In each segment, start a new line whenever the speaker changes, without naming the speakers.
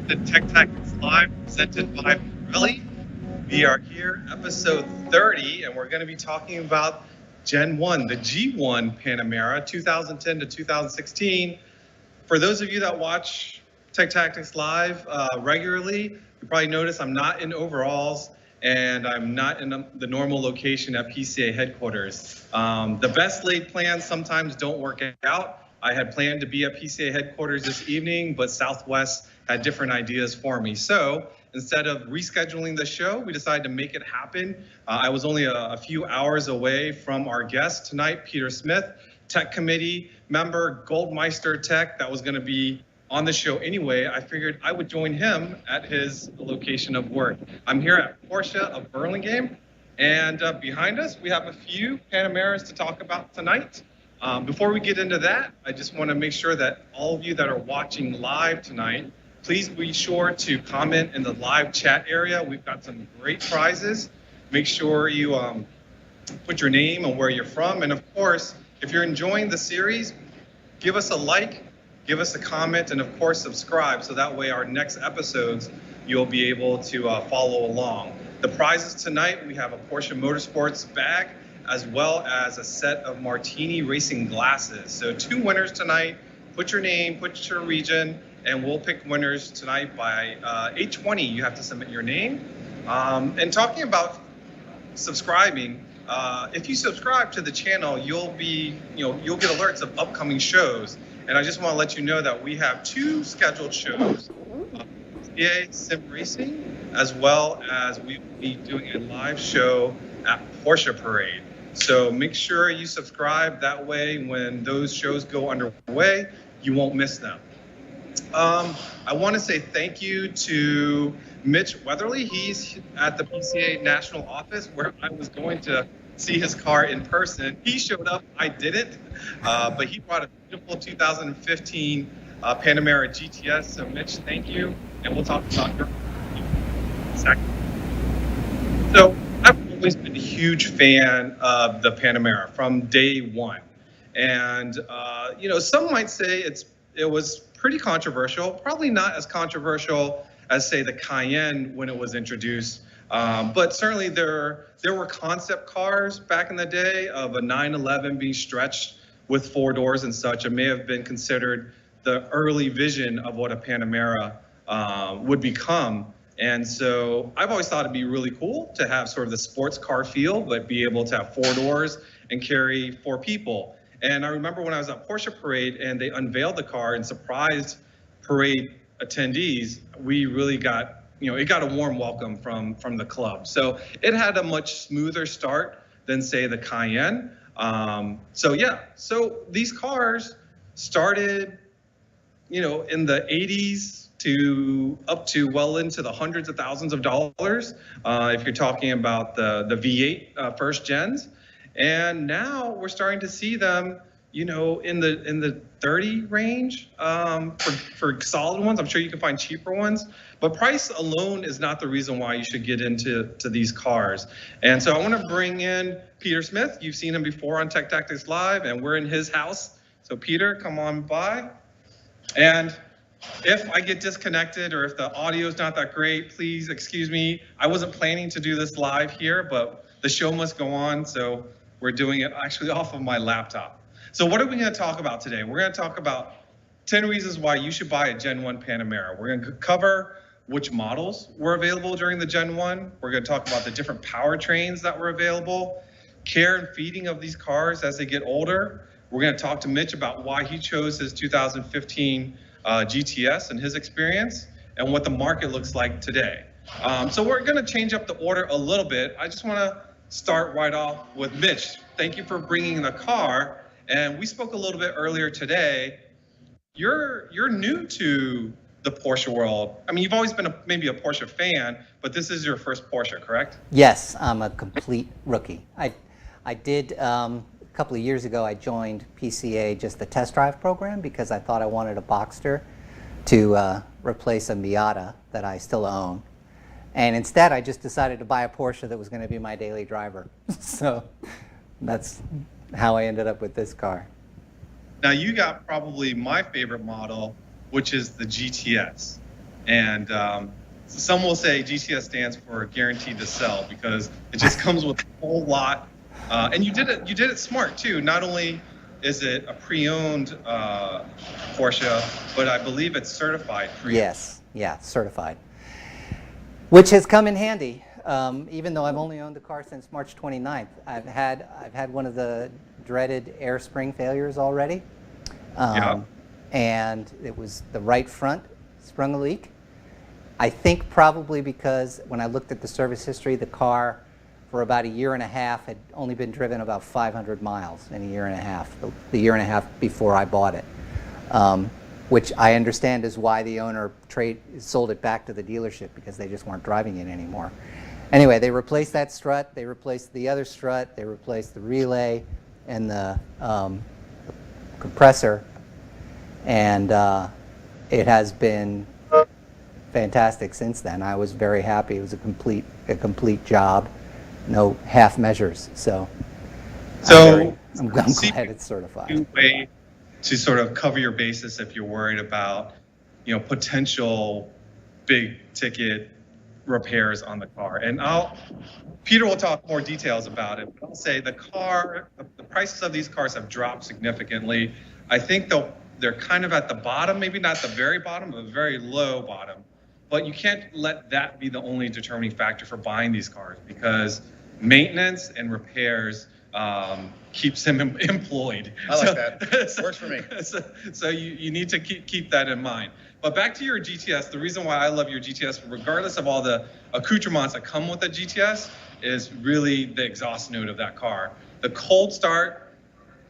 to Tech Tactics Live, presented by Pirelli. We are here, episode 30, and we're going to be talking about Gen 1, the G1 Panamera, 2010 to 2016. For those of you that watch Tech Tactics Live regularly, you probably notice I'm not in overalls and I'm not in the normal location at PCA headquarters. The best laid plans sometimes don't work out. I had planned to be at PCA headquarters this evening, but Southwest had different ideas for me. So instead of rescheduling the show, we decided to make it happen. I was only a few hours away from our guest tonight, Peter Smith, Tech Committee member, Goldmeister Tech, that was going to be on the show anyway. I figured I would join him at his location of work. I'm here at Porsche of Burlingame, and behind us, we have a few Panameras to talk about tonight. Before we get into that, I just want to make sure that all of you that are watching live tonight, please be sure to comment in the live chat area. We've got some great prizes. Make sure you put your name and where you're from. And of course, if you're enjoying the series, give us a like, give us a comment, and of course, subscribe. So that way our next episodes, you'll be able to follow along. The prizes tonight, we have a Porsche Motorsports bag, as well as a set of Martini racing glasses. So 2 winners tonight. Put your name, put your region, and we'll pick winners tonight by 8:20. You have to submit your name. And talking about subscribing, if you subscribe to the channel, you'll get alerts of upcoming shows. And I just want to let you know that we have 2 scheduled shows, PCA Sim Racing, as well as we will be doing a live show at Porsche Parade. So make sure you subscribe. That way, when those shows go underway, you won't miss them. I want to say thank you to Mitch Weatherly. He's at the PCA National Office, where I was going to see his car in person. He showed up, I didn't, but he brought a beautiful 2015 Panamera GTS. So Mitch, thank you, and we'll talk about your second. So I've always been a huge fan of the Panamera from day one. And, some might say it was pretty controversial, probably not as controversial as, say, the Cayenne when it was introduced. But certainly there were concept cars back in the day of a 911 being stretched with 4 doors and such. It may have been considered the early vision of what a Panamera would become. And so I've always thought it'd be really cool to have sort of the sports car feel, but be able to have 4 doors and carry 4 people. And I remember when I was at Porsche Parade and they unveiled the car and surprised parade attendees, we really got, it got a warm welcome from the club. So it had a much smoother start than, say, the Cayenne. So these cars started, in the 80s, to up to well into the hundreds of thousands of dollars, if you're talking about the V8 first gens. And now we're starting to see them, in the 30 range for solid ones. I'm sure you can find cheaper ones, but price alone is not the reason why you should get into these cars. And so I want to bring in Peter Smith. You've seen him before on Tech Tactics Live, and we're in his house. So Peter, come on by. And if I get disconnected or if the audio is not that great, please excuse me. I wasn't planning to do this live here, but the show must go on, so we're doing it actually off of my laptop. So what are we going to talk about today? We're going to talk about 10 reasons why you should buy a Gen 1 Panamera. We're going to cover which models were available during the Gen 1. We're going to talk about the different powertrains that were available, care and feeding of these cars as they get older. We're going to talk to Mitch about why he chose his 2015 GTS and his experience, and what the market looks like today. So we're going to change up the order a little bit. I just want to start right off with Mitch. Thank you for bringing the car. And we spoke a little bit earlier today. You're new to the Porsche world. I mean, you've always been maybe a Porsche fan, but this is your first Porsche, correct?
Yes, I'm a complete rookie. I did a couple of years ago. I joined PCA, just the test drive program, because I thought I wanted a Boxster to replace a Miata that I still own. And instead, I just decided to buy a Porsche that was going to be my daily driver. So that's how I ended up with this car.
Now you got probably my favorite model, which is the GTS. And some will say GTS stands for guaranteed to sell because it just comes with a whole lot. And you did it smart too. Not only is it a pre-owned Porsche, but I believe it's certified pre-owned.
Yes, yeah, certified. Which has come in handy. Even though I've only owned the car since March 29th, I've had one of the dreaded air spring failures already. And it was the right front sprung a leak. I think probably because when I looked at the service history, the car for about a year and a half had only been driven about 500 miles in a year and a half, the year and a half before I bought it. Which I understand is why the owner sold it back to the dealership, because they just weren't driving it anymore. Anyway, they replaced that strut, they replaced the other strut, they replaced the relay and the compressor, and it has been fantastic since then. I was very happy. It was a complete job, no half measures. So I'm glad it's certified.
Way to sort of cover your basis if you're worried about, potential big ticket repairs on the car. And Peter will talk more details about it, but I'll say the prices of these cars have dropped significantly. I think they're kind of at the bottom, maybe not the very bottom, but a very low bottom. But you can't let that be the only determining factor for buying these cars, because maintenance and repairs keeps him employed.
I like that. Works for me.
So you need to keep that in mind. But back to your GTS, the reason why I love your GTS, regardless of all the accoutrements that come with the GTS, is really the exhaust note of that car. The cold start,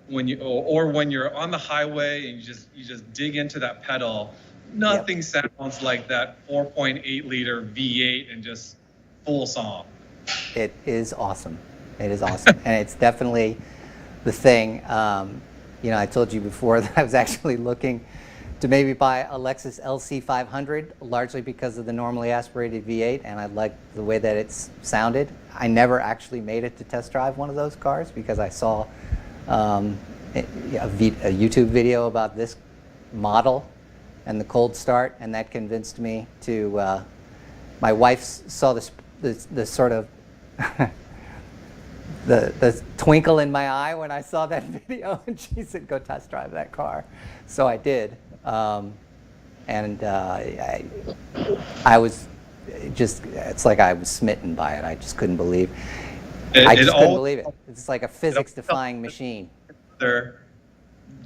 when you're on the highway and you just dig into that pedal, nothing sounds like that 4.8 liter V8 and just full song.
It is awesome. It is awesome. And it's definitely the thing. I told you before that I was actually looking to maybe buy a Lexus LC500, largely because of the normally aspirated V8, and I liked the way that it's sounded. I never actually made it to test drive one of those cars because I saw a YouTube video about this model and the cold start, and that convinced me to. My wife saw the sort of the twinkle in my eye when I saw that video, and she said, "Go test drive that car." So I did, and I was it's like I was smitten by it. I just couldn't believe. I just couldn't believe it. It's like a physics-defying machine.
There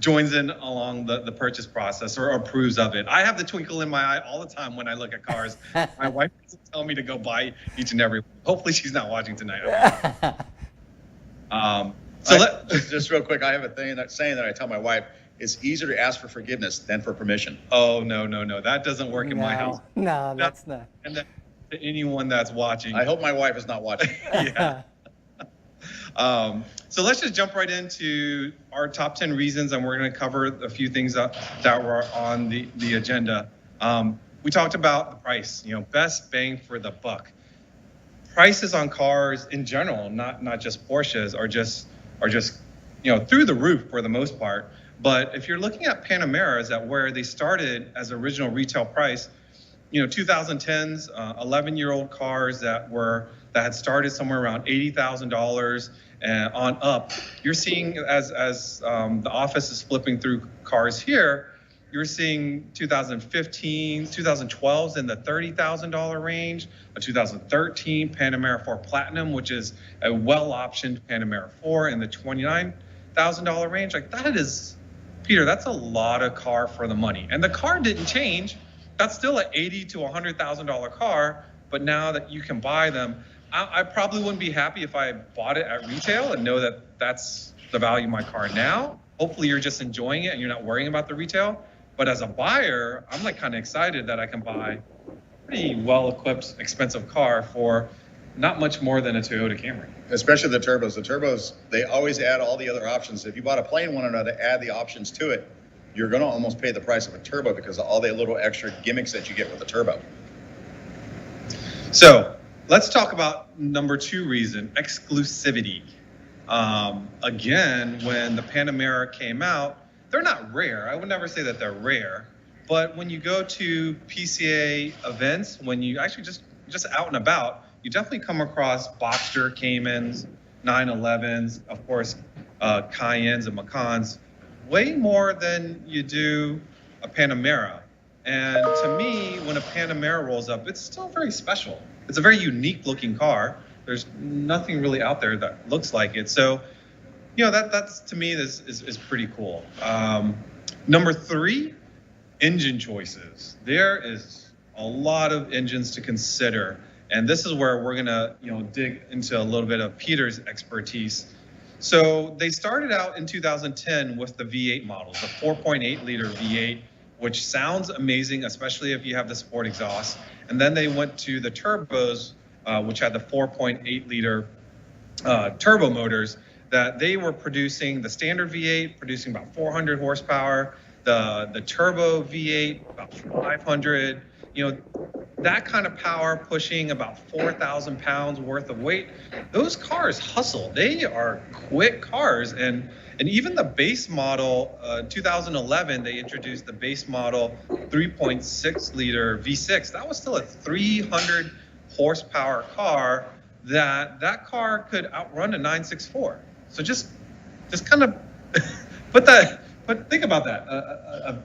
joins in along the purchase process or approves of it. I have the twinkle in my eye all the time when I look at cars. My wife doesn't tell me to go buy each and every one. Hopefully she's not watching tonight.
Just real quick, I have a saying that I tell my wife: it's easier to ask for forgiveness than for permission.
Oh, no. That doesn't work in my house.
No, that's not.
And to anyone that's watching.
I hope my wife is not watching.
Yeah. So let's just jump right into our top 10 reasons, and we're going to cover a few things that were on the agenda. We talked about the price, best bang for the buck. Prices on cars in general, not just Porsches, are just through the roof for the most part. But if you're looking at Panameras, at where they started as original retail price, 2010s, 11-year-old cars that had started somewhere around $80,000 and on up. You're seeing as the office is flipping through cars here, you're seeing 2015, 2012s in the $30,000 range, a 2013 Panamera 4 Platinum, which is a well-optioned Panamera 4 in the $29,000 range. Like, that is, Peter, that's a lot of car for the money. And the car didn't change. That's still an $80,000 to $100,000 car, but now that you can buy them, I probably wouldn't be happy if I bought it at retail and know that that's the value of my car now. Hopefully you're just enjoying it and you're not worrying about the retail. But as a buyer, I'm like kind of excited that I can buy a pretty well-equipped, expensive car for not much more than a Toyota Camry.
Especially the turbos. The turbos, they always add all the other options. If you bought a plain one and to add the options to it, you're going to almost pay the price of a turbo because of all the little extra gimmicks that you get with a turbo.
So let's talk about number 2 reason, exclusivity. Again, when the Panamera came out, they're not rare. I would never say that they're rare, But when you go to PCA events, when you actually just out and about, you definitely come across Boxster, Caymans, 911s, of course, Cayennes and Macans, way more than you do a Panamera. And to me, when a Panamera rolls up, it's still very special. It's a very unique looking car. There's nothing really out there that looks like it. So, you know, that's to me is pretty cool. Number 3, engine choices. There is a lot of engines to consider. And this is where we're gonna, dig into a little bit of Peter's expertise. So they started out in 2010 with the V8 models, the 4.8 liter V8, which sounds amazing, especially if you have the sport exhaust. And then they went to the turbos, which had the 4.8 liter turbo motors that they were producing. The standard V8 producing about 400 horsepower, the turbo V8 about 500. That kind of power, pushing about 4,000 pounds worth of weight. Those cars hustle. They are quick cars. And even the base model, 2011, they introduced the base model 3.6 liter V6. That was still a 300 horsepower car that car could outrun a 964. So just kind of but think about that.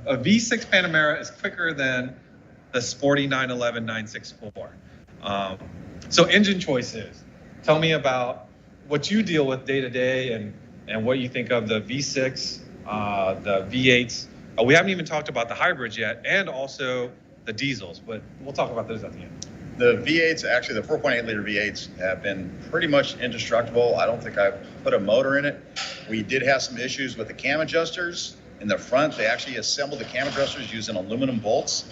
A V6 Panamera is quicker than the sporty 911 964. So engine choices. Tell me about what you deal with day to day and what you think of the V6, the V8s. We haven't even talked about the hybrids yet, and also the diesels, but we'll talk about those at the end.
The V8s, actually the 4.8 liter V8s have been pretty much indestructible. I don't think I've put a motor in it. We did have some issues with the cam adjusters. In the front, they actually assembled the cam adjusters using aluminum bolts,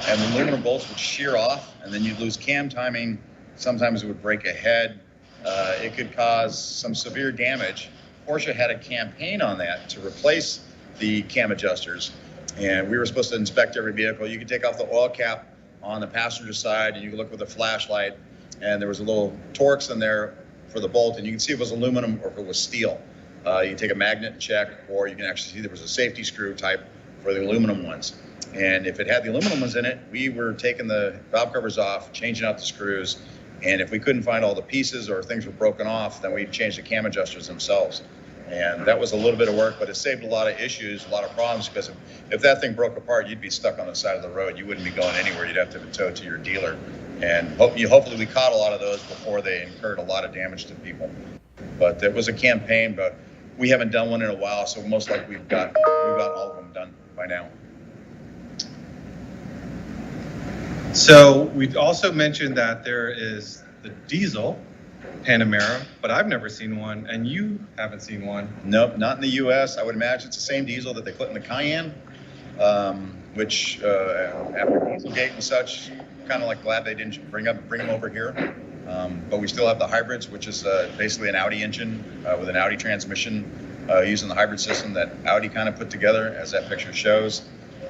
and the aluminum bolts would shear off, and then you'd lose cam timing. Sometimes it would break a head. It could cause some severe damage. Porsche had a campaign on that to replace the cam adjusters, and we were supposed to inspect every vehicle. You could take off the oil cap on the passenger side, and you could look with a flashlight, and there was a little Torx in there for the bolt, and you can see if it was aluminum or if it was steel. You can take a magnet and check, or you can actually see there was a safety screw type for the aluminum ones. And if it had the aluminum ones in it, we were taking the valve covers off, changing out the screws, and if we couldn't find all the pieces or things were broken off, then we'd change the cam adjusters themselves. And that was a little bit of work, but it saved a lot of issues, a lot of problems, because if that thing broke apart, you'd be stuck on the side of the road. You wouldn't be going anywhere. You'd have to tow to your dealer. And hopefully we caught a lot of those before they incurred a lot of damage to people. But it was a campaign, but we haven't done one in a while, so most likely we've got all of them done by now.
So we also mentioned that there is the diesel Panamera, but I've never seen one, and you haven't seen one.
Nope, not in the U.S. I would imagine it's the same diesel that they put in the Cayenne, which after Dieselgate and such, kind of like glad they didn't bring them over here. But we still have the hybrids, which is basically an Audi engine with an Audi transmission using the hybrid system that Audi kind of put together, as that picture shows.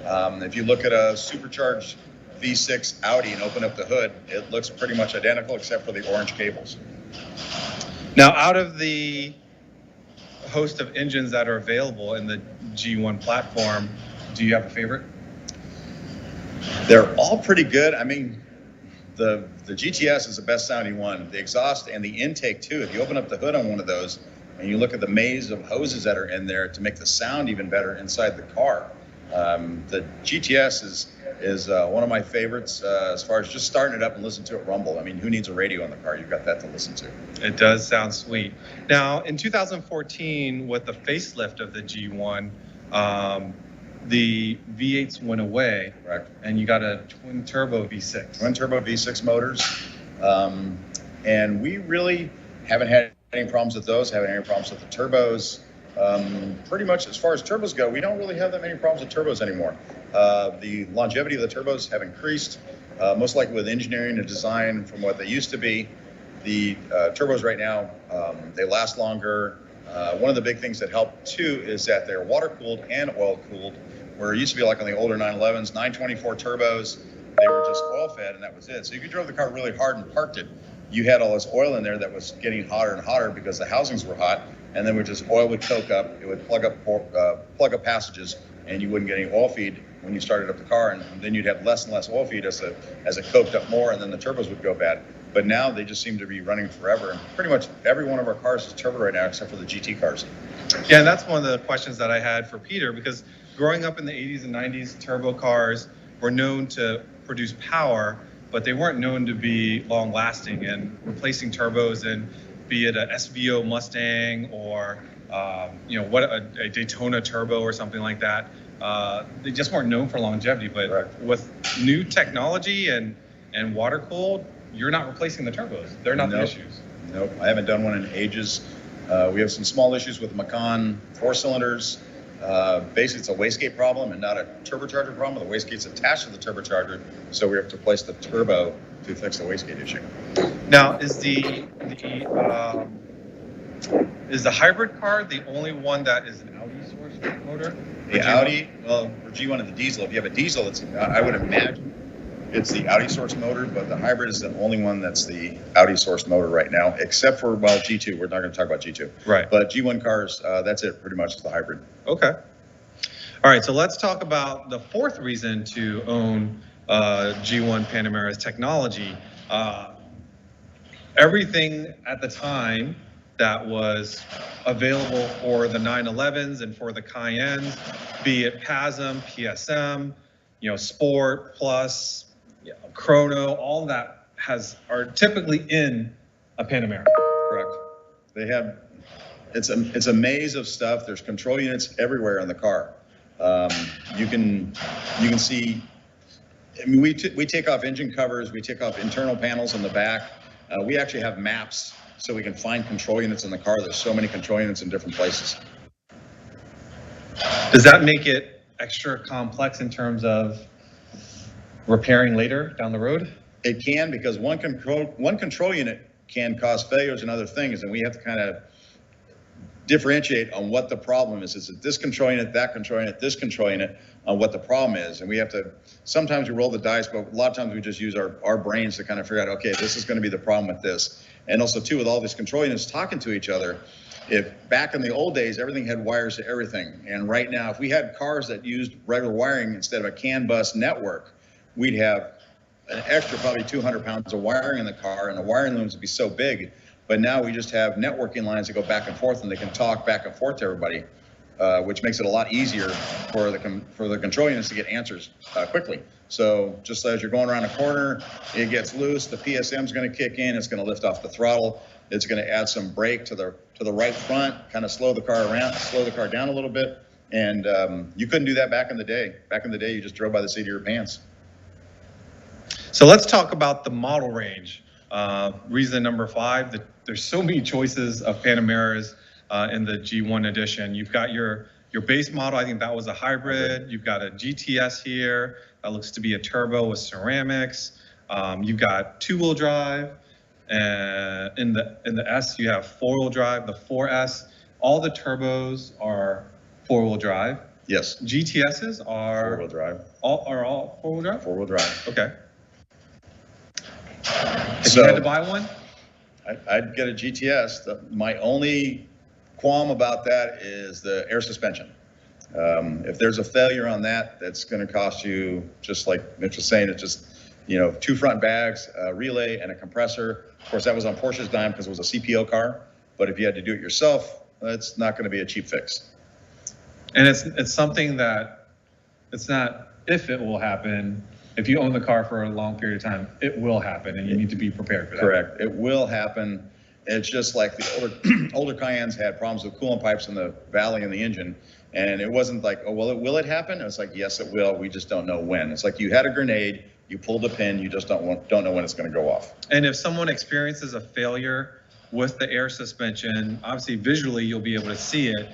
If you look at a supercharged V6 Audi and open up the hood, it looks pretty much identical except for the orange cables.
Now, out of the host of engines that are available in the G1 platform, do you have a favorite?
They're all pretty good. I mean, the GTS is the best sounding one. The exhaust and the intake too. If you open up the hood on one of those and you look at the maze of hoses that are in there to make the sound even better inside the car, the GTS is one of my favorites as far as just starting it up and listening to it rumble. I mean, who needs a radio in the car? You've got that to listen to.
It does sound sweet. Now, in 2014, with the facelift of the G1, the V8s went away.
Correct.
And you got a twin turbo V6.
Twin turbo V6 motors. And we really haven't had any problems with those, haven't had any problems with the turbos. Pretty much as far as turbos go, we don't really have that many problems with turbos anymore. The longevity of the turbos have increased, most likely with engineering and design from what they used to be. The turbos right now, they last longer. One of the big things that help too is that they're water cooled and oil cooled, where it used to be like on the older 911s, 924 turbos, they were just oil fed and that was it. So if you drove the car really hard and parked it, you had all this oil in there that was getting hotter and hotter because the housings were hot, and then oil would choke up, it would plug up passages, and you wouldn't get any oil feed when you started up the car, and then you'd have less and less oil feed as it coked up more, and then the turbos would go bad. But now they just seem to be running forever, and pretty much every one of our cars is turbo right now except for the GT cars.
Yeah, and that's one of the questions that I had for Peter, because growing up in the 80s and 90s, turbo cars were known to produce power, but they weren't known to be long lasting, and replacing turbos in, be it a SVO Mustang or a Daytona turbo or something like that, they just weren't known for longevity. But
Correct.
With new technology and water cooled, you're not replacing the turbos. They're not the issues.
Nope, I haven't done one in ages. We have some small issues with Macan 4-cylinders. Basically, it's a wastegate problem and not a turbocharger problem. The wastegate's attached to the turbocharger, so we have to replace the turbo to fix the wastegate issue.
Now, is the hybrid car the only one that is an Audi source motor?
The Audi, well, for G1 and the diesel, if you have a diesel, it's, I would imagine it's the Audi source motor, but the hybrid is the only one that's the Audi source motor right now, except for, well, G2. We're not going to talk about G2.
Right.
But G1 cars, that's it, pretty much, the hybrid.
Okay. All right, so let's talk about the fourth reason to own G1 Panamera's technology. Everything at the time that was available for the 911s and for the Cayennes, be it PASM, PSM, Sport, Plus, Chrono, all that are typically in a Panamera.
Correct. They have, it's a maze of stuff. There's control units everywhere in the car. You can see, I mean, we take off engine covers, we take off internal panels in the back. We actually have maps so we can find control units in the car. There's so many control units in different places.
Does that make it extra complex in terms of repairing later down the road?
It can, because one control unit can cause failures and other things, and we have to kind of differentiate on what the problem is. Is it this control unit, that control unit, this control unit, on what the problem is? And we have to, sometimes we roll the dice, but a lot of times we just use our brains to kind of figure out, okay, this is going to be the problem with this. And also too, with all these control units talking to each other, if back in the old days, everything had wires to everything. And right now, if we had cars that used regular wiring instead of a CAN bus network, we'd have an extra probably 200 pounds of wiring in the car, and the wiring looms would be so big. But now we just have networking lines that go back and forth, and they can talk back and forth to everybody, which makes it a lot easier for the control units to get answers quickly. So just as you're going around a corner, it gets loose, the PSM is going to kick in, it's going to lift off the throttle, it's going to add some brake to the right front, kind of slow the car down a little bit. And you couldn't do that back in the day. Back in the day, you just drove by the seat of your pants.
So let's talk about the model range. Reason number 5, that there's so many choices of Panameras in the G1 edition. You've got your base model, I think that was a hybrid. You've got a GTS here, that looks to be a turbo with ceramics. You've got 2-wheel drive. In the S, you have 4-wheel drive. The 4S, all the turbos are 4-wheel drive.
Yes.
GTSs are
4-wheel drive.
All 4-wheel drive?
4-wheel drive.
Okay. If you had to buy one?
I'd get a GTS. My only qualm about that is the air suspension. If there's a failure on that, that's going to cost you, just like Mitch was saying, it's just, 2 front bags, a relay, and a compressor. Of course, that was on Porsche's dime because it was a CPO car. But if you had to do it yourself, it's not going to be a cheap fix.
And it's something that, it's not if it will happen. If you own the car for a long period of time, it will happen, and you need to be prepared for that.
Correct. It will happen. It's just like the older Cayennes had problems with coolant pipes in the valley in the engine. And it wasn't like, oh, well, will it happen? It's like, yes, it will. We just don't know when. It's like you had a grenade, you pulled a pin, you just don't know when it's going to go off.
And if someone experiences a failure with the air suspension, obviously visually you'll be able to see it,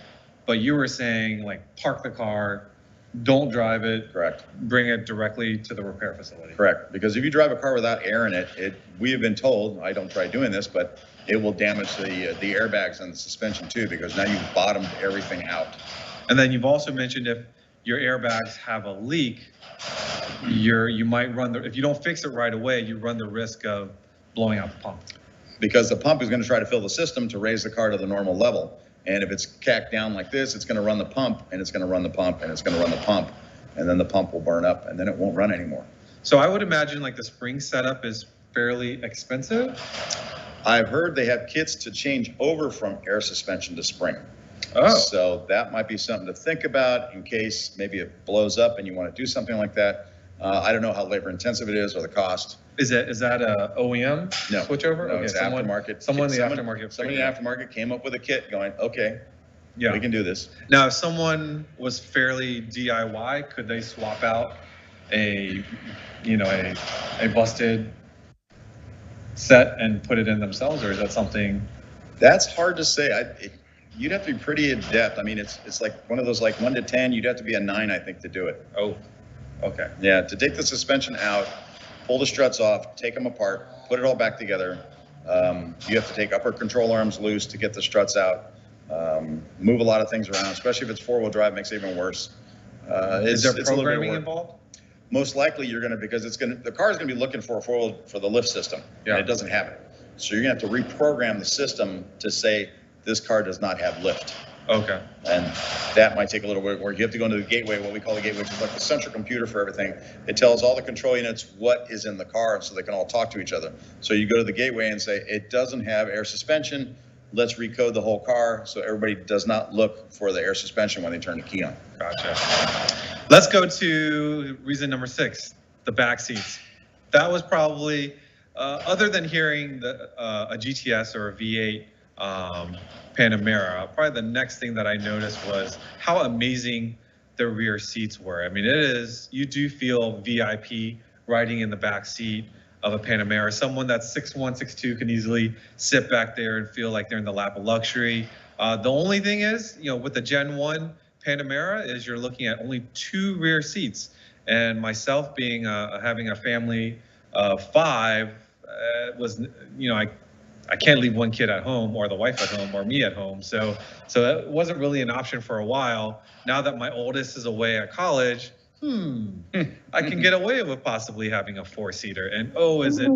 but you were saying like park the car, don't drive it.
Correct.
Bring it directly to the repair facility.
Correct. Because if you drive a car without air in it, we have been told, I don't try doing this, but it will damage the airbags and the suspension too, because now you've bottomed everything out.
And then you've also mentioned if your airbags have a leak, you might run if you don't fix it right away, you run the risk of blowing out the pump.
Because the pump is going to try to fill the system to raise the car to the normal level. And if it's cacked down like this, it's going to run the pump, and it's going to run the pump, and it's going to run the pump, and then the pump will burn up, and then it won't run anymore.
So I would imagine like the spring setup is fairly expensive.
I've heard they have kits to change over from air suspension to spring.
Oh.
So that might be something to think about in case maybe it blows up and you want to do something like that. I don't know how labor intensive it is or the cost.
Is that a OEM switchover?
No, it's aftermarket.
Somebody in the aftermarket
came up with a kit going, okay,
yeah,
we can do this.
Now, if someone was fairly DIY, could they swap out a busted set and put it in themselves, or is that something?
That's hard to say. You'd have to be pretty adept. I mean, it's like one of those, like 1 to 10. You'd have to be a 9, I think, to do it.
Oh, okay.
Yeah, to take the suspension out, pull the struts off, take them apart, put it all back together. You have to take upper control arms loose to get the struts out. Move a lot of things around, especially if it's 4-wheel drive, makes it even worse.
Is there programming involved?
Most likely you're going to, because the car is going to be looking for the lift system, and it doesn't have it. So you're going to have to reprogram the system to say this car does not have lift.
Okay.
And that might take a little bit where you have to go into the gateway, what we call the gateway, which is like the central computer for everything. It tells all the control units what is in the car so they can all talk to each other. So you go to the gateway and say, it doesn't have air suspension. Let's recode the whole car so everybody does not look for the air suspension when they turn the key on.
Gotcha. Let's go to reason number 6, the back seats. That was probably, other than hearing a GTS or a V8 Panamera, probably the next thing that I noticed was how amazing the rear seats were. I mean, you do feel VIP riding in the back seat of a Panamera. Someone that's 6'1", 6'2" can easily sit back there and feel like they're in the lap of luxury. The only thing is, with the Gen 1 Panamera is you're looking at only 2 rear seats. And myself being having a family of 5 was, I can't leave one kid at home or the wife at home or me at home. So that wasn't really an option for a while. Now that my oldest is away at college, I can get away with possibly having a 4-seater. And is it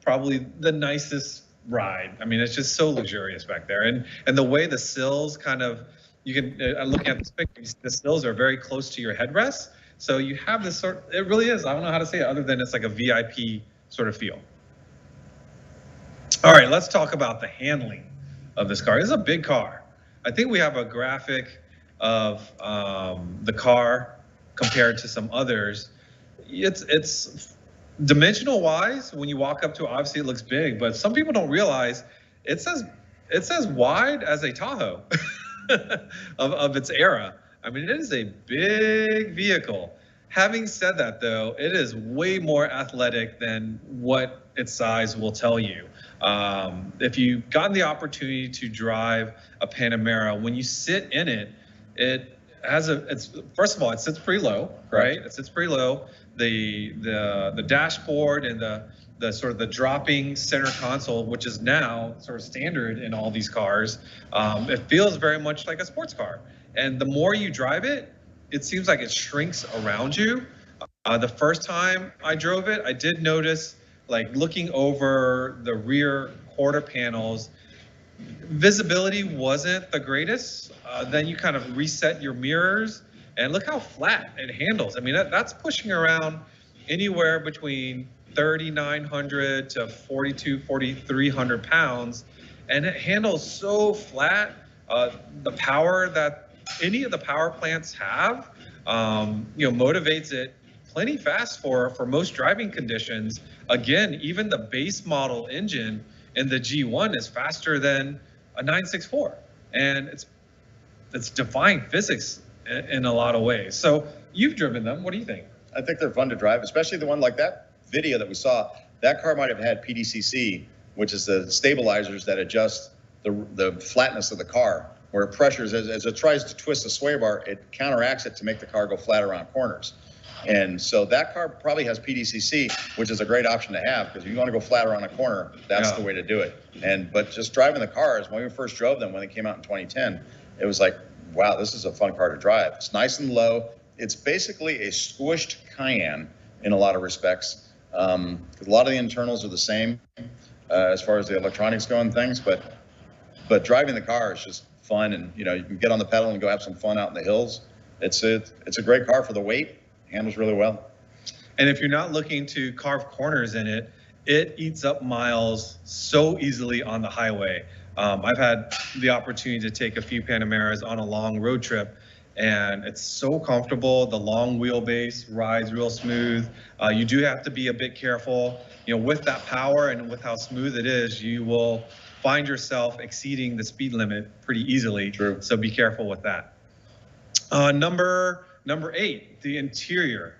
probably the nicest ride. I mean, it's just so luxurious back there. And the way the sills kind of, you can, looking at this picture, the sills are very close to your headrest. So you have this it really is, I don't know how to say it other than it's like a VIP sort of feel. All right, let's talk about the handling of this car. This is a big car. I think we have a graphic of the car compared to some others. It's dimensional wise, when you walk up to it, obviously it looks big, but some people don't realize it says wide as a Tahoe of its era. I mean, it is a big vehicle. Having said that, though, it is way more athletic than what its size will tell you. If you've gotten the opportunity to drive a Panamera, when you sit in it, it has first of all, it sits pretty low, right? It sits pretty low. The dashboard and the sort of the dropping center console, which is now sort of standard in all these cars, it feels very much like a sports car. And the more you drive it, it seems like it shrinks around you. The first time I drove it, I did notice, like looking over the rear quarter panels, visibility wasn't the greatest. Then you kind of reset your mirrors and look how flat it handles. I mean, that's pushing around anywhere between 3,900 to 4,300 pounds. And it handles so flat. The power that any of the power plants have, motivates it plenty fast for most driving conditions. Again, even the base model engine in the G1 is faster than a 964, and it's defying physics in a lot of ways. So you've driven them. What do you think?
I think they're fun to drive, especially the one like that video that we saw. That car might have had PDCC, which is the stabilizers that adjust the flatness of the car, where it pressures as it tries to twist the sway bar, it counteracts it to make the car go flat around corners. And so that car probably has PDCC, which is a great option to have, because if you want to go flat around a corner, that's the way to do it. But just driving the cars, when we first drove them, when they came out in 2010, it was like, wow, this is a fun car to drive. It's nice and low. It's basically a squished Cayenne in a lot of respects. Because a lot of the internals are the same as far as the electronics go and things, but driving the car is just fun, and you can get on the pedal and go have some fun out in the hills. It's a great car for the weight. Handles really well.
And if you're not looking to carve corners in it, it eats up miles so easily on the highway. I've had the opportunity to take a few Panameras on a long road trip, and it's so comfortable. The long wheelbase rides real smooth. You do have to be a bit careful, with that power and with how smooth it is, you will find yourself exceeding the speed limit pretty easily.
True.
So be careful with that. Number 8, the interior.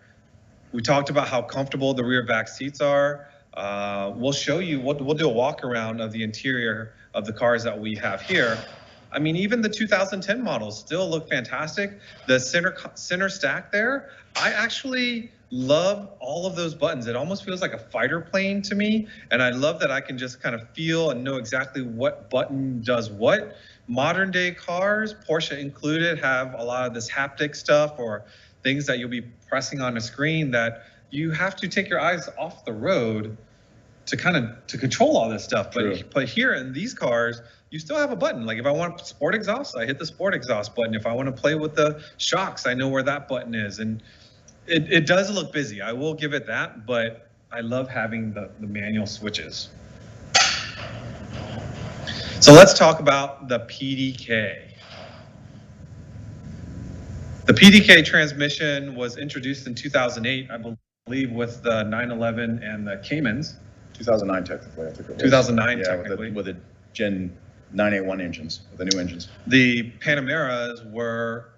We talked about how comfortable the rear back seats are. We'll show you, we'll do a walk around of the interior of the cars that we have here. I mean, even the 2010 models still look fantastic. The center stack there, I actually love all of those buttons. It almost feels like a fighter plane to me. And I love that I can just kind of feel and know exactly what button does what. Modern day cars, Porsche included, have a lot of this haptic stuff or things that you'll be pressing on a screen that you have to take your eyes off the road to control all this stuff. But here in these cars, you still have a button. Like if I want sport exhaust, I hit the sport exhaust button. If I want to play with the shocks, I know where that button is. And it does look busy, I will give it that, but I love having the manual switches. So let's talk about the PDK. The PDK transmission was introduced in 2008, I believe, with the 911 and the Caymans.
2009 technically, I think it was.
2009
yeah,
technically.
With the Gen 981 engines, with the new engines.
The Panameras were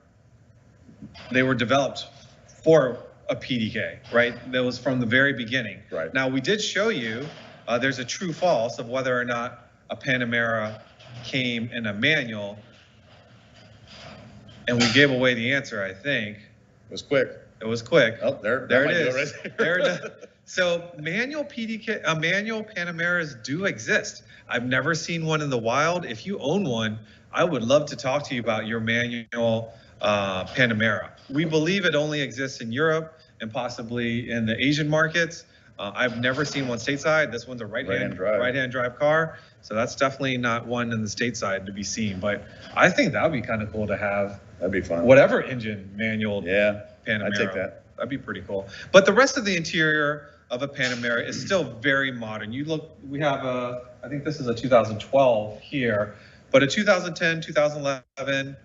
developed for a PDK, right? That was from the very beginning.
Right.
Now we did show you, there's a true false of whether or not a Panamera came in a manual, and we gave away the answer, I think.
It was quick.
It was quick.
Oh, there
it is.
Right
There it is. So manual Panameras do exist. I've never seen one in the wild. If you own one, I would love to talk to you about your manual Panamera. We believe it only exists in Europe and possibly in the Asian markets. I've never seen one stateside. This one's a right-hand drive car. So that's definitely not one in the stateside to be seen. But I think that would be kind of cool to have.
That'd be fun.
Whatever engine manual
Panamera.
I'd
take that.
That'd be pretty cool. But the rest of the interior of a Panamera is still very modern. We have I think this is a 2012 here, but a 2010, 2011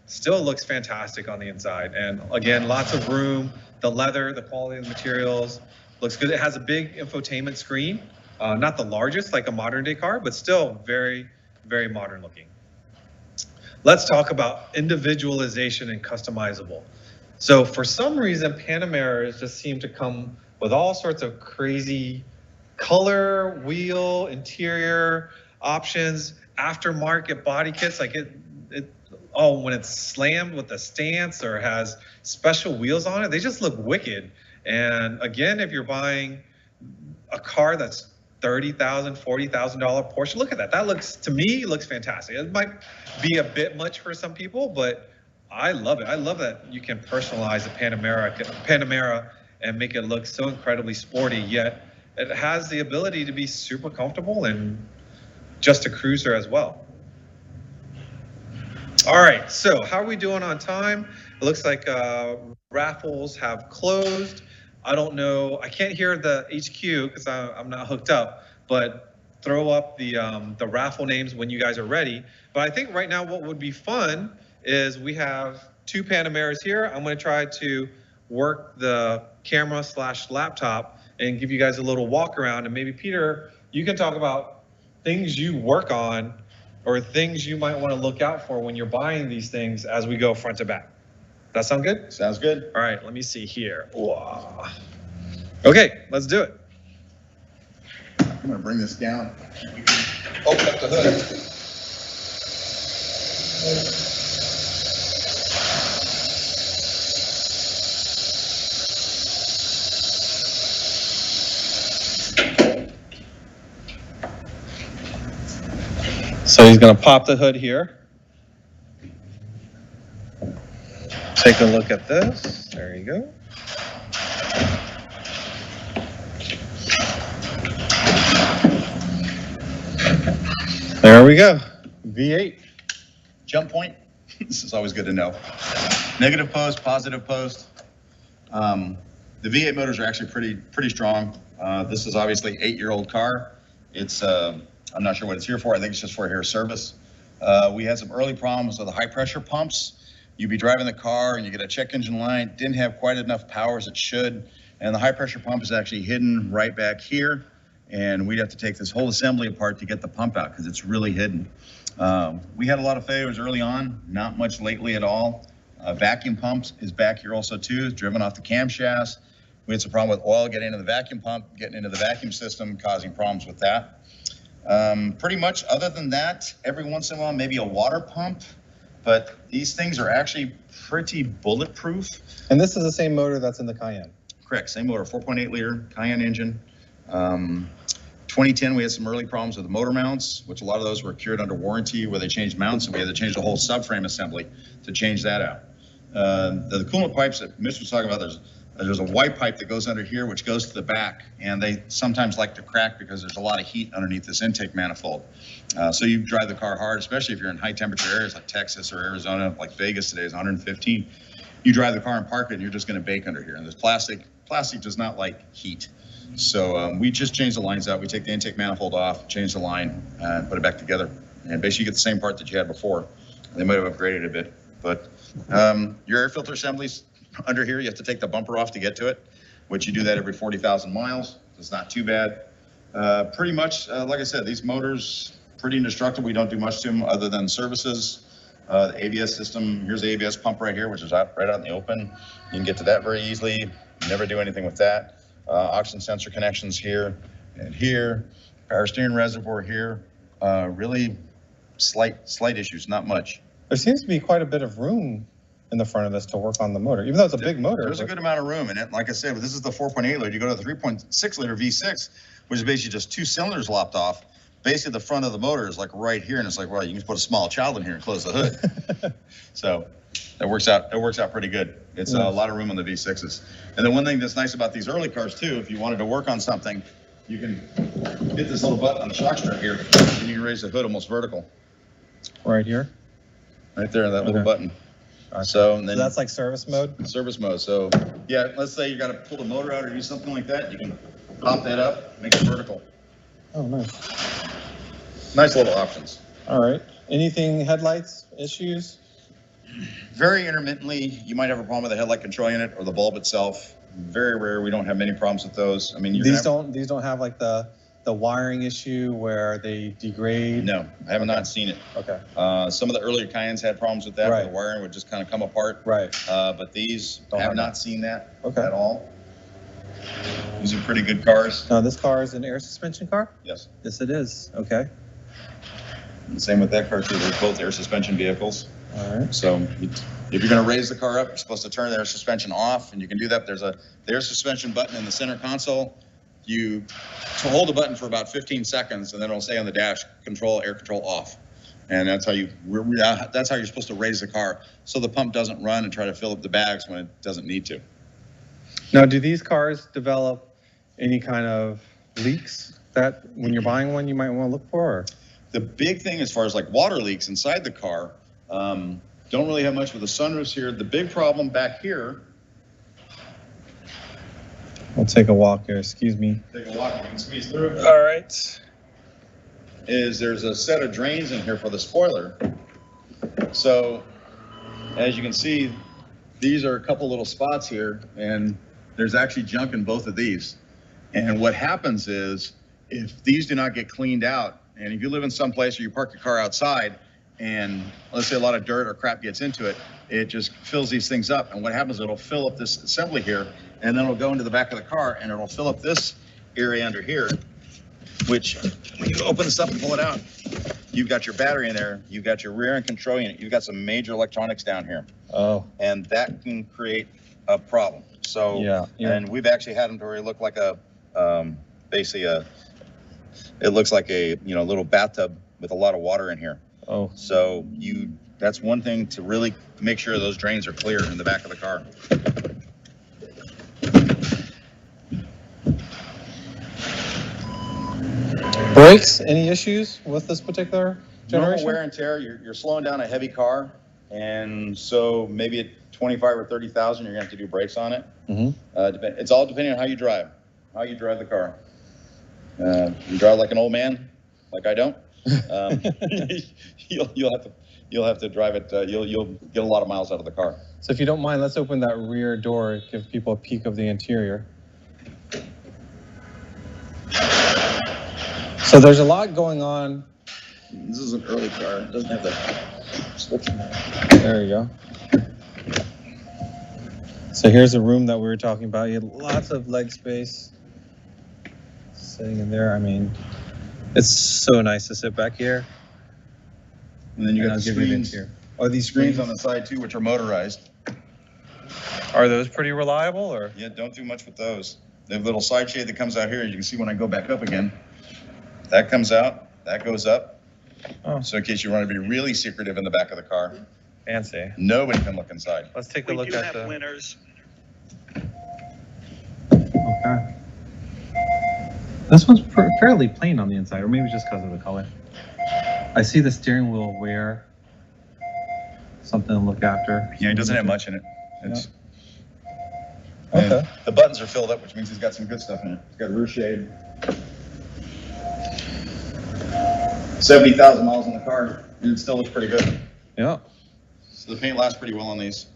still looks fantastic on the inside. And again, lots of room. The leather, the quality of the materials looks good. It has a big infotainment screen, not the largest like a modern day car, but still very, very modern looking. Let's talk about individualization and customizable. So for some reason, Panameras just seem to come with all sorts of crazy color, wheel, interior options, aftermarket body kits. Like when it's slammed with a stance or has special wheels on it, they just look wicked. And again, if you're buying a car that's $30,000, $40,000 Porsche, look at that. That looks, to me, looks fantastic. It might be a bit much for some people, but I love it. I love that you can personalize a Panamera and make it look so incredibly sporty, yet it has the ability to be super comfortable and just a cruiser as well. All right, so how are we doing on time? It looks like raffles have closed. I don't know, I can't hear the HQ because I'm not hooked up, but throw up the raffle names when you guys are ready. But I think right now what would be fun is we have 2 Panameras here. I'm going to try to work the camera / laptop and give you guys a little walk around. And maybe Peter, you can talk about things you work on or things you might want to look out for when you're buying these things as we go front to back. That sound good?
Sounds good.
All right, let me see here. Whoa. Okay, let's do it.
I'm going to bring this down. Open up the hood.
So he's going to pop the hood here. Take a look at this. There you go. There we go. V8.
jump point. This is always good to know. Negative post, positive post. The V8 motors are actually pretty strong. This is obviously an 8-year-old car. It's I'm not sure what it's here for. I think it's just for hair service. We had some early problems with the high pressure pumps. You'd be driving the car and you get a check engine light, didn't have quite enough power as it should, and the high pressure pump is actually hidden right back here, and we'd have to take this whole assembly apart to get the pump out because it's really hidden. We had a lot of failures early on, not much lately at all. Vacuum pumps is back here also too, driven off the camshafts. We had some problem with oil getting into the vacuum pump, getting into the vacuum system, causing problems with that. Pretty much other than that, every once in a while, maybe a water pump, but these things are actually pretty bulletproof.
And this is the same motor that's in the Cayenne?
Correct, same motor, 4.8 liter Cayenne engine. 2010, we had some early problems with the motor mounts, which a lot of those were cured under warranty where they changed mounts, and we had to change the whole subframe assembly to change that out. The coolant pipes that Mitch was talking about, there's a white pipe that goes under here, which goes to the back, and they sometimes like to crack because there's a lot of heat underneath this intake manifold. So you drive the car hard, especially if you're in high temperature areas like Texas or Arizona, like Vegas today is 115. You drive the car and park it, and you're just going to bake under here. And this plastic does not like heat. So we just changed the lines out. We take the intake manifold off, change the line, and put it back together. And basically you get the same part that you had before. They might have upgraded a bit, but your air filter assemblies under here, you have to take the bumper off to get to it, which you do that every 40,000 miles. It's not too bad. Pretty much, like I said, these motors, pretty indestructible. We don't do much to them other than services. The ABS system, here's the ABS pump right here, which is right out in the open. You can get to that very easily. Never do anything with that. Oxygen sensor connections here and here. Power steering reservoir here. Really slight issues, not much.
There seems to be quite a bit of room in the front of this to work on the motor, even though it's a big motor.
There's a good amount of room in it. Like I said, this is the 4.8 liter. You go to the 3.6 liter V6, which is basically just 2 cylinders lopped off. Basically, the front of the motor is like right here, and it's like, well, you can just put a small child in here and close the hood. So that works out. It works out pretty good. It's a lot of room on the V6s. And then one thing that's nice about these early cars too, if you wanted to work on something, you can hit this little button on the shock strap here, and you can raise the hood almost vertical.
Right here?
Right there, that little button. So, and then
that's like service mode?
Service mode. So yeah, let's say you got to pull the motor out or do something like that. You can pop that up, make it vertical.
Oh, nice.
Nice little options.
All right. Anything headlights issues?
Very intermittently, you might have a problem with the headlight control unit or the bulb itself. Very rare. We don't have many problems with those. I mean,
these don't have like the wiring issue where they degrade?
No, I have not seen it.
Okay.
Some of the earlier Cayennes had problems with that. Where the wiring would just kind of come apart.
Right.
But these have not seen that at all. These are pretty good cars.
Now, this car is an air suspension car?
Yes.
Yes, it is. Okay.
And same with that car too. They're both air suspension vehicles.
All right.
So if you're going to raise the car up, you're supposed to turn the air suspension off, and you can do that. There's the air suspension button in the center console. You hold the button for about 15 seconds, and then it'll say on the dash, air control off. And that's how you're supposed to raise the car, so the pump doesn't run and try to fill up the bags when it doesn't need to.
Now, do these cars develop any kind of leaks that when you're buying one you might want to look for? Or?
The big thing as far as like water leaks inside the car, don't really have much with the sunroofs here. The big problem back here.
We'll take a walk here, excuse me.
Take a walk, you can squeeze through.
All right.
Is there's a set of drains in here for the spoiler. So as you can see, these are a couple little spots here, and there's actually junk in both of these. And what happens is if these do not get cleaned out, and if you live in some place where you park your car outside and let's say a lot of dirt or crap gets into it, it just fills these things up. And what happens, it'll fill up this assembly here, and then it'll go into the back of the car and it'll fill up this area under here, which when you open this up and pull it out, you've got your battery in there, you've got your rear end control unit, you've got some major electronics down here.
Oh.
And that can create a problem. So,
yeah.
And we've actually had them to where it look like basically it looks like a, little bathtub with a lot of water in here.
Oh.
So that's one thing to really make sure those drains are clear in the back of the car.
Brakes, any issues with this particular
normal
generation?
wear and tear. You're slowing down a heavy car, and so maybe at 25 or 30,000, you're gonna have to do brakes on it. It's all depending on how you drive the car. You drive like an old man, like I don't. You'll have to drive it. You'll get a lot of miles out of the car.
So if you don't mind, let's open that rear door, give people a peek of the interior. So there's a lot going on.
This is an early car. It doesn't have the switch.
There you go. So here's the room that we were talking about. You had lots of leg space sitting in there. I mean, it's so nice to sit back here.
And then you got the screens.
Oh, these
Screens on the side too, which are motorized.
Are those pretty reliable, or?
Yeah, don't do much with those. They have a little side shade that comes out here. You can see when I go back up again. That comes out, that goes up.
Oh.
So in case you want to be really secretive in the back of the car,
Fancy.
nobody can look inside.
Let's take a look at the
winners.
Okay. This one's fairly plain on the inside, or maybe just because of the color. I see the steering wheel wear. Something to look after.
Yeah, he doesn't have much in it. It's,
Okay.
The buttons are filled up, which means he's got some good stuff in it. He's got a rear shade. 70,000 miles on the car, and it still looks pretty good.
Yeah.
So the paint lasts pretty well on these.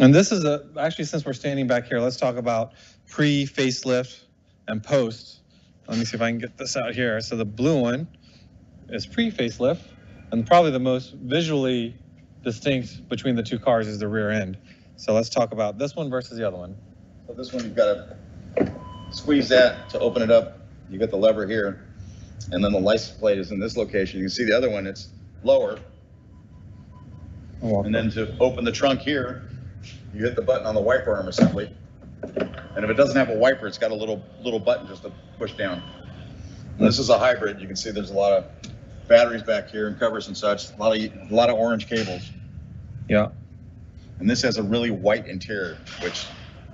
And this is actually, since we're standing back here, let's talk about pre-facelift and post. Let me see if I can get this out here. So the blue one is pre-facelift, and probably the most visually distinct between the two cars is the rear end. So let's talk about this one versus the other one.
So this one, you've got to squeeze that to open it up. You got the lever here, and then the license plate is in this location. You can see the other one, it's lower. And then to open the trunk here, you hit the button on the wiper arm assembly. And if it doesn't have a wiper, it's got a little button just to push down. And this is a hybrid. You can see there's a lot of batteries back here and covers and such. A lot of orange cables.
Yeah.
And this has a really white interior, which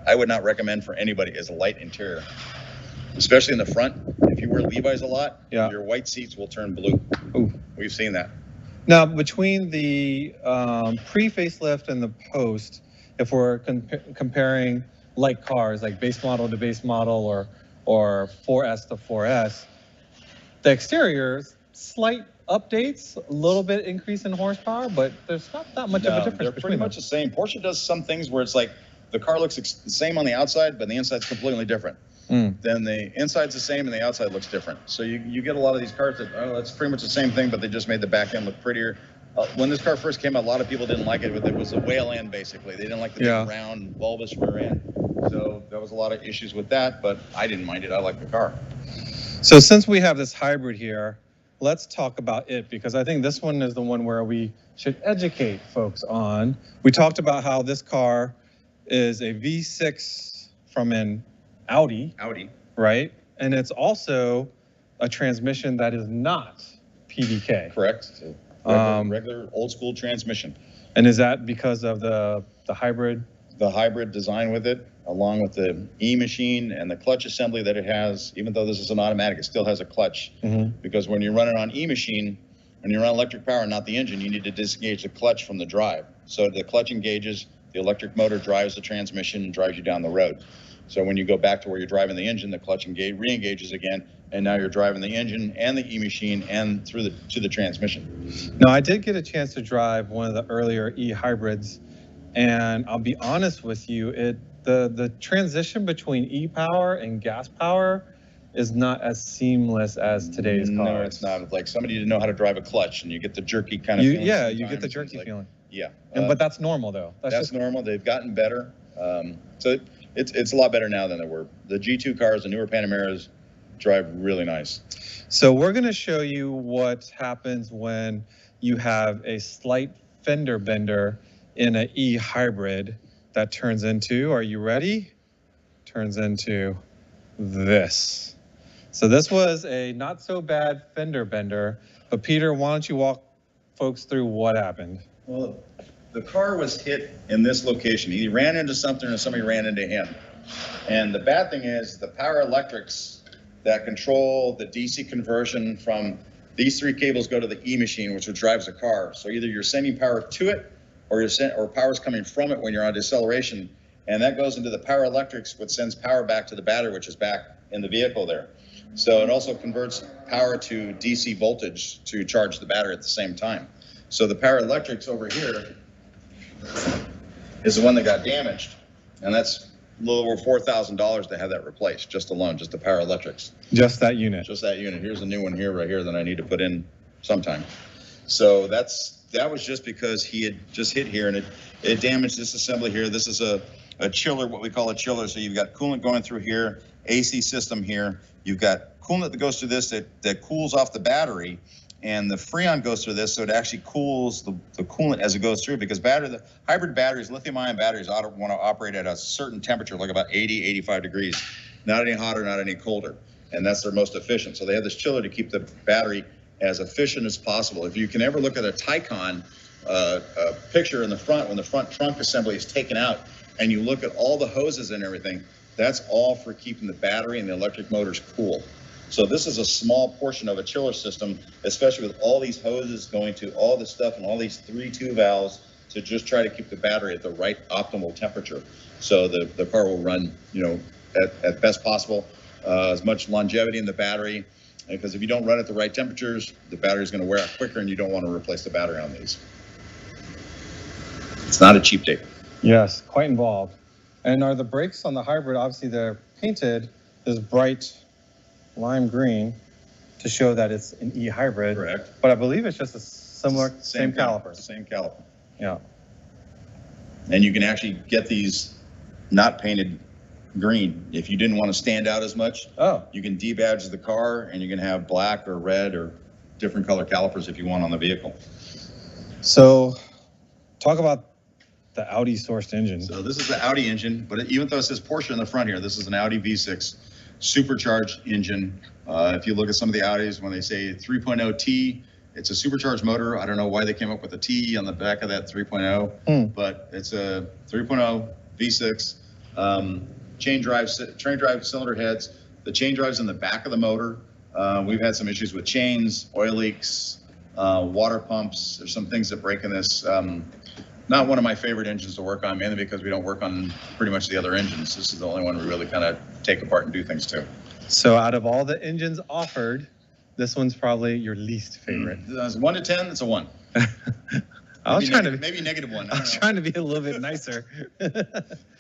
I would not recommend for anybody as a light interior. Especially in the front. If you wear Levi's a lot,
yeah,
your white seats will turn blue.
Ooh.
We've seen that.
Now, between the pre-facelift and the post, if we're comparing like cars, like base model to base model or 4S to 4S, the exterior, slight updates, a little bit increase in horsepower, but there's not that much of a difference.
They're pretty much the same. Porsche does some things where it's like the car looks the same on the outside, but the inside's completely different. Then the inside's the same and the outside looks different. So you get a lot of these cars that, oh, that's pretty much the same thing, but they just made the back end look prettier. When this car first came out, a lot of people didn't like it. It was a whale end, basically. They didn't like the big round bulbous rear end. So there was a lot of issues with that, but I didn't mind it. I like the car.
So since we have this hybrid here, let's talk about it, because I think this one is the one where we should educate folks on. We talked about how this car is a V6 from an Audi, right? And it's also a transmission that is not PDK.
Correct. So regular old school transmission.
And is that because of the hybrid?
The hybrid design with it, along with the E-machine and the clutch assembly that it has. Even though this is an automatic, it still has a clutch. Because when you're running on E-machine, when you're on electric power, not the engine, you need to disengage the clutch from the drive. So the clutch engages, the electric motor drives the transmission and drives you down the road. So when you go back to where you're driving the engine, the clutch re-engages again, and now you're driving the engine and the E-machine and to the transmission.
Now, I did get a chance to drive one of the earlier E-hybrids, and I'll be honest with you, the transition between E-power and gas power is not as seamless as today's cars.
No, it's not. Like somebody to know how to drive a clutch, and you get the jerky kind of feeling.
Yeah, you get the jerky feeling.
Yeah.
But that's normal, though.
That's normal. They've gotten better. So it's a lot better now than they were. The G2 cars, the newer Panameras, drive really nice.
So we're going to show you what happens when you have a slight fender bender in an E-hybrid that turns into, are you ready? Turns into this. So this was a not so bad fender bender, but Peter, why don't you walk folks through what happened?
Well, the car was hit in this location. He ran into something or somebody ran into him. And the bad thing is the power electrics that control the DC conversion from These 3 cables go to the E machine, which drives the car. So either you're sending power to it, or power's coming from it when you're on deceleration, and that goes into the power electrics, which sends power back to the battery, which is back in the vehicle there. So it also converts power to DC voltage to charge the battery at the same time. So the power electrics over here is the one that got damaged, and that's a little over $4,000 to have that replaced, just alone, just the power electrics.
Just that unit.
Just that unit. Here's a new one here, right here, that I need to put in sometime. So that was just because he had just hit here, and it damaged this assembly here. This is a chiller, what we call a chiller. So you've got coolant going through here, AC system here. You've got coolant that goes through this that cools off the battery, and the Freon goes through this, so it actually cools the coolant as it goes through, because the hybrid batteries, lithium-ion batteries, want to operate at a certain temperature, like about 80, 85 degrees. Not any hotter, not any colder, and that's their most efficient. So they have this chiller to keep the battery as efficient as possible. If you can ever look at a Taycan picture in the front, when the front trunk assembly is taken out, and you look at all the hoses and everything, that's all for keeping the battery and the electric motors cool. So this is a small portion of a chiller system, especially with all these hoses going to all this stuff and all these 3-2 valves to just try to keep the battery at the right optimal temperature. So the car will run, at best possible, as much longevity in the battery, because if you don't run at the right temperatures, the battery is going to wear out quicker, and you don't want to replace the battery on these. It's not a cheap date.
Yes, quite involved. And are the brakes on the hybrid, obviously they're painted this bright lime green to show that it's an E-hybrid.
Correct.
But I believe it's just a similar, same caliper.
Same caliper.
Yeah.
And you can actually get these not painted green. If you didn't want to stand out as much, you can debadge the car, and you can have black or red or different color calipers if you want on the vehicle.
So talk about the Audi sourced engine.
So this is the Audi engine, but even though it says Porsche in the front here, this is an Audi V6 supercharged engine. If you look at some of the Audis, when they say 3.0 T, it's a supercharged motor. I don't know why they came up with a T on the back of that 3.0, but it's a 3.0 V6, chain drive cylinder heads. The chain drive's in the back of the motor. We've had some issues with chains, oil leaks, water pumps. There's some things that break in this. Not one of my favorite engines to work on, mainly because we don't work on pretty much the other engines. This is the only one we really kind of take apart and do things to.
So out of all the engines offered, this one's probably your least favorite.
1 to 10, it's a 1.
I was trying to
maybe -1.
I was trying to be a little bit nicer.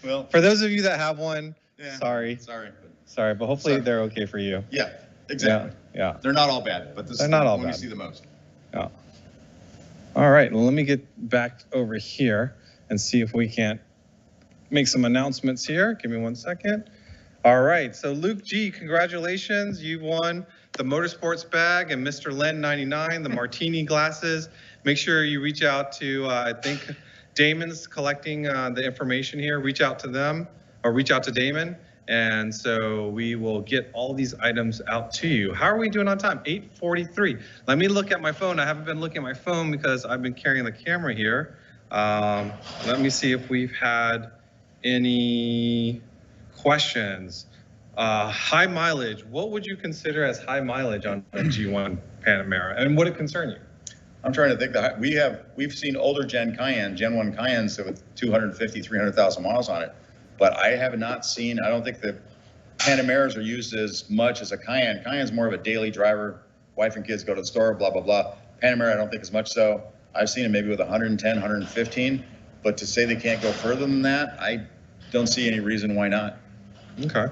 Well,
for those of you that have one,
yeah,
sorry, but hopefully they're okay for you.
Yeah, exactly.
Yeah.
They're not all bad, but this is the one we see the most.
Yeah. All right, well, let me get back over here and see if we can't make some announcements here. Give me 1 second. All right, so Luke G, congratulations. You won the Motorsports bag and Mr. Len 99, the martini glasses. Make sure you reach out to, I think Damon's collecting the information here. Reach out to them, or reach out to Damon. And so we will get all these items out to you. How are we doing on time? 8:43. Let me look at my phone. I haven't been looking at my phone because I've been carrying the camera here. Let me see if we've had any questions. High mileage. What would you consider as high mileage on a G1 Panamera? And would it concern you?
I'm trying to think that we've seen older Gen 1 Cayennes with 250, 300,000 miles on it. But I have not seen, I don't think the Panameras are used as much as a Cayenne. Cayenne's more of a daily driver. Wife and kids go to the store, blah, blah, blah. Panamera, I don't think as much so. I've seen it maybe with 110, 115. But to say they can't go further than that, I don't see any reason why not.
Okay.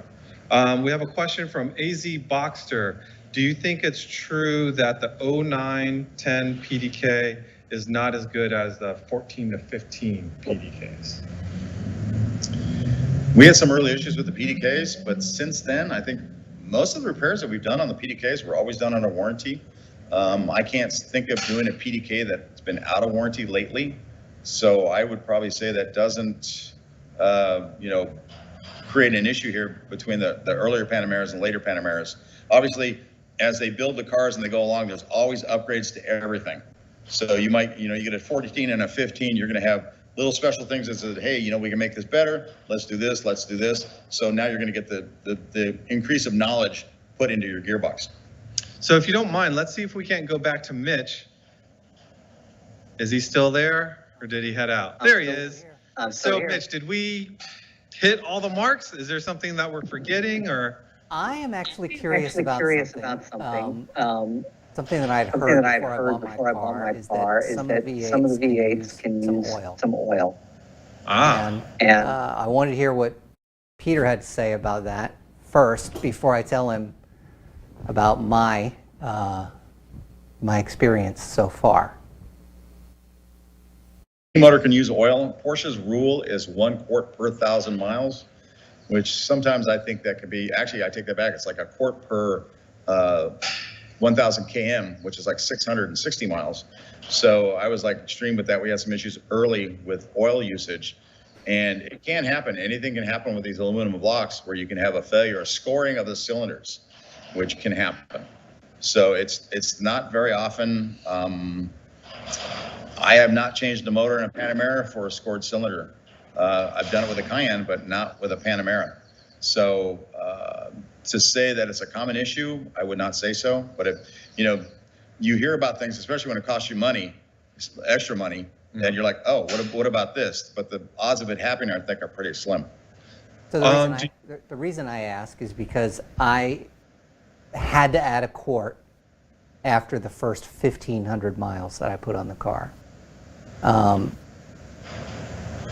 We have a question from AZ Boxster. Do you think it's true that the 09-10 PDK is not as good as the 14 to 15 PDKs?
We had some early issues with the PDKs, but since then, I think most of the repairs that we've done on the PDKs were always done under warranty. I can't think of doing a PDK that's been out of warranty lately. So I would probably say that doesn't, create an issue here between the earlier Panameras and later Panameras. Obviously, as they build the cars and they go along, there's always upgrades to everything. So you might, you get a 14 and a 15, you're going to have little special things that says, hey, we can make this better. Let's do this. Let's do this. So now you're going to get the increase of knowledge put into your gearbox.
So if you don't mind, let's see if we can't go back to Mitch. Is he still there or did he head out? There he is. So Mitch, did we hit all the marks? Is there something that we're forgetting or?
I am actually curious about something. Something that I'd heard before I bought my car is that some of the V8s can use some oil. And I wanted to hear what Peter had to say about that first before I tell him about my experience so far.
Motor can use oil. Porsche's rule is 1 quart per 1,000 miles, which sometimes I think that could be, actually I take that back, it's like a quart per 1,000 km, which is like 660 miles. So I was like extreme with that. We had some issues early with oil usage, and it can happen. Anything can happen with these aluminum blocks where you can have a failure, a scoring of the cylinders, which can happen. So it's not very often. I have not changed the motor in a Panamera for a scored cylinder. I've done it with a Cayenne, but not with a Panamera. So to say that it's a common issue, I would not say so. But if you hear about things, especially when it costs you money, extra money, and you're like, oh, what about this? But the odds of it happening, I think, are pretty slim.
So the reason I ask is because I had to add a quart after the first 1,500 miles that I put on the car. And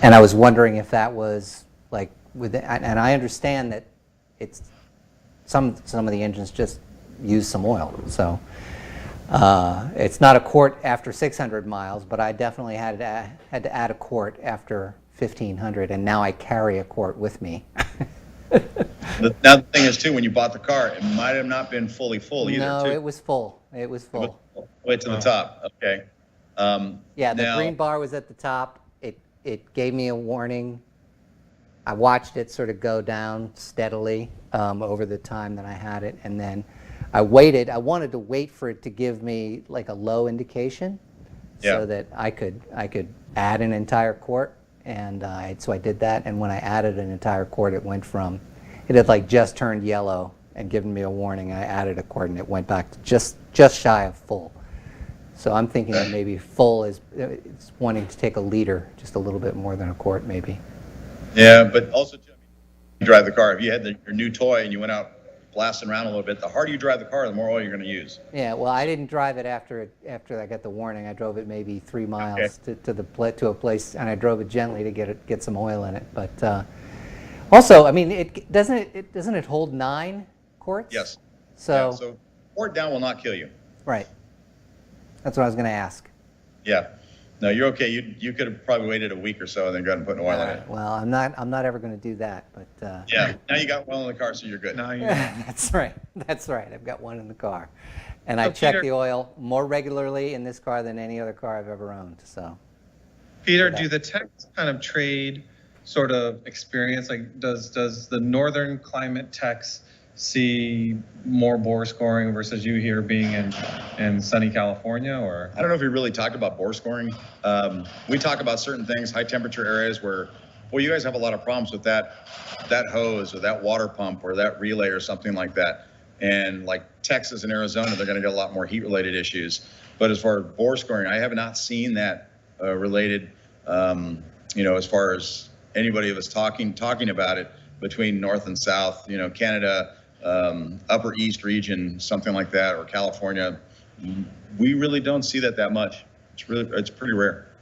I was wondering if that was like and I understand that it's some of the engines just use some oil, so it's not a quart after 600 miles, but I definitely had to add a quart after 1,500, and now I carry a quart with me.
Now the thing is too, when you bought the car, it might have not been fully full either.
No,
too.
it was full. It was full.
Way to the top. Okay.
Yeah, the green bar was at the top. It gave me a warning. I watched it sort of go down steadily over the time that I had it, and then I waited. I wanted to wait for it to give me like a low indication, so that I could add an entire quart, and so I did that. And when I added an entire quart, it had like just turned yellow and given me a warning. I added a quart, and it went back to just shy of full. So I'm thinking that maybe full is it's wanting to take a liter, just a little bit more than a quart, maybe.
Yeah, but also too, you drive the car. If you had your new toy and you went out blasting around a little bit, the harder you drive the car, the more oil you're going to use.
Yeah, well, I didn't drive it after I got the warning. I drove it maybe 3 miles to a place, and I drove it gently to get some oil in it. But also, I mean, doesn't it hold 9 quarts?
Yes.
So
quart down will not kill you.
Right. That's what I was going to ask.
Yeah. No, you're okay. You could have probably waited a week or so and then gone and put an oil in it.
Well, I'm not ever going to do that, but
yeah. Now you got oil in the car, so you're good.
Now you
That's right. That's right. I've got one in the car, and I check the oil more regularly in this car than any other car I've ever owned. So,
Peter, do the techs kind of trade sort of experience? Like, does the northern climate techs see more bore scoring versus you here being in sunny California? Or
I don't know if we really talked about bore scoring. We talk about certain things, high temperature areas where, well, you guys have a lot of problems with that hose or that water pump or that relay or something like that. And like Texas and Arizona, they're going to get a lot more heat related issues. But as far as bore scoring, I have not seen that related, as far as anybody of us talking about it between North and South, Canada, Upper East region, something like that, or California. We really don't see that much. It's pretty rare.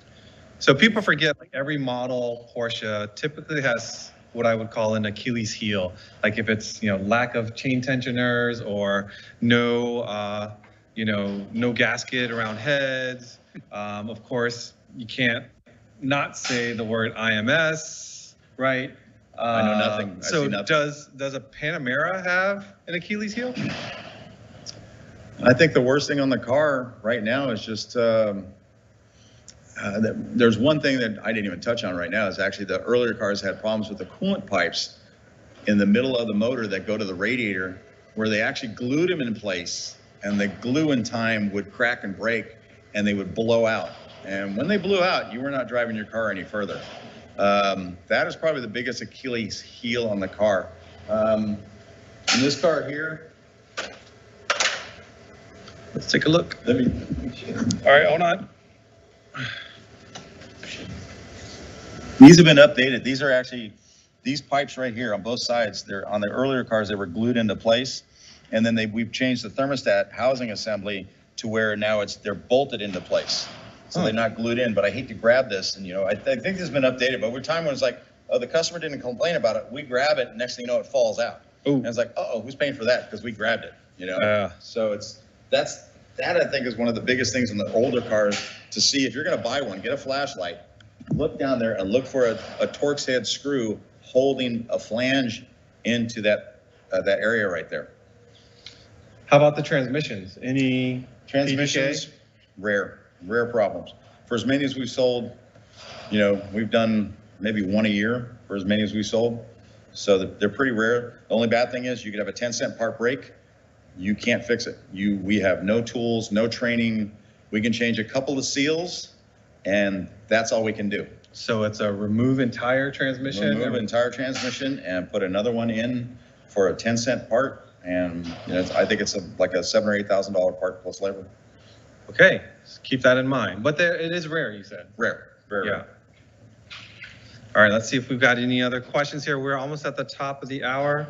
So people forget, like, every model Porsche typically has what I would call an Achilles heel. Like if it's lack of chain tensioners or no gasket around heads. Of course, you can't not say the word IMS, right?
I know nothing.
So does a Panamera have an Achilles heel?
I think the worst thing on the car right now is just there's one thing that I didn't even touch on right now is actually the earlier cars had problems with the coolant pipes in the middle of the motor that go to the radiator, where they actually glued them in place, and the glue in time would crack and break, and they would blow out. And when they blew out, you were not driving your car any further. That is probably the biggest Achilles heel on the car. In this car here,
Let's take a look.
Let me.
All right, hold on.
These have been updated. These are actually, these pipes right here on both sides, they're on the earlier cars, they were glued into place. And then we've changed the thermostat housing assembly to where now they're bolted into place. So they're not glued in, but I hate to grab this. And, I think this has been updated, but over time when it's like, oh, the customer didn't complain about it, we grab it, next thing you know, it falls out.
Ooh.
And it's like, uh-oh, who's paying for that? Because we grabbed it, So that I think is one of the biggest things in the older cars to see. If you're going to buy one, get a flashlight, look down there and look for a Torx head screw holding a flange into that area right there.
How about the transmissions? Any
Transmissions,
PDK?
rare problems. For as many as we've sold, we've done maybe one a year for as many as we sold. So they're pretty rare. The only bad thing is you could have a 10-cent part break. You can't fix it. We have no tools, no training. We can change a couple of seals, and that's all we can do.
So it's a remove entire transmission?
Remove entire transmission and put another one in for a 10-cent part. And I think it's like a $7,000 or $8,000 part plus labor.
Okay, so keep that in mind. But it is rare, you said?
Rare, very rare.
All right, let's see if we've got any other questions here. We're almost at the top of the hour.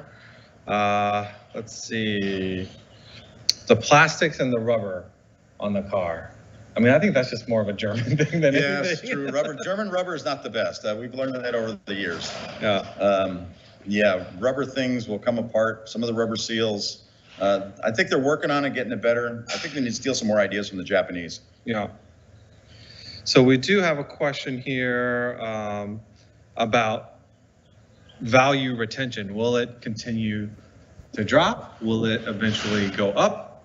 Let's see. The plastics and the rubber on the car. I mean, I think that's just more of a German thing than anything.
Yes, true. German rubber is not the best. We've learned that over the years.
Yeah.
Rubber things will come apart. Some of the rubber seals. I think they're working on it, getting it better. I think they need to steal some more ideas from the Japanese.
Yeah. So we do have a question here about value retention. Will it continue to drop? Will it eventually go up?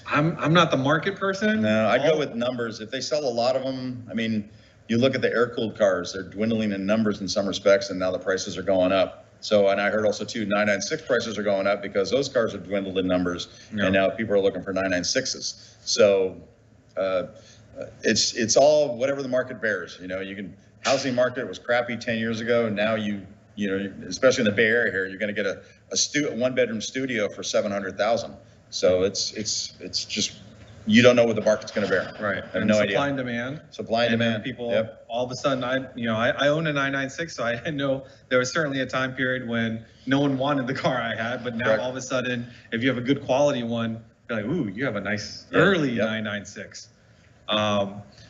I'm not the market person.
No, I go with numbers. If they sell a lot of them, I mean, you look at the air-cooled cars, they're dwindling in numbers in some respects, and now the prices are going up. So, and I heard also too, 996 prices are going up because those cars have dwindled in numbers, and now people are looking for 996s. So it's all whatever the market bears. Housing market was crappy 10 years ago, and now especially in the Bay Area here, you're going to get a one-bedroom studio for $700,000. So it's just, you don't know what the market's going to bear.
Right.
I have no idea.
Supply and demand.
Supply and demand.
People,
yep.
All of a sudden, I own a 996, so I know there was certainly a time period when no one wanted the car I had, but now
Correct.
all of a sudden, if you have a good quality one, you're like, ooh, you have a nice early 996.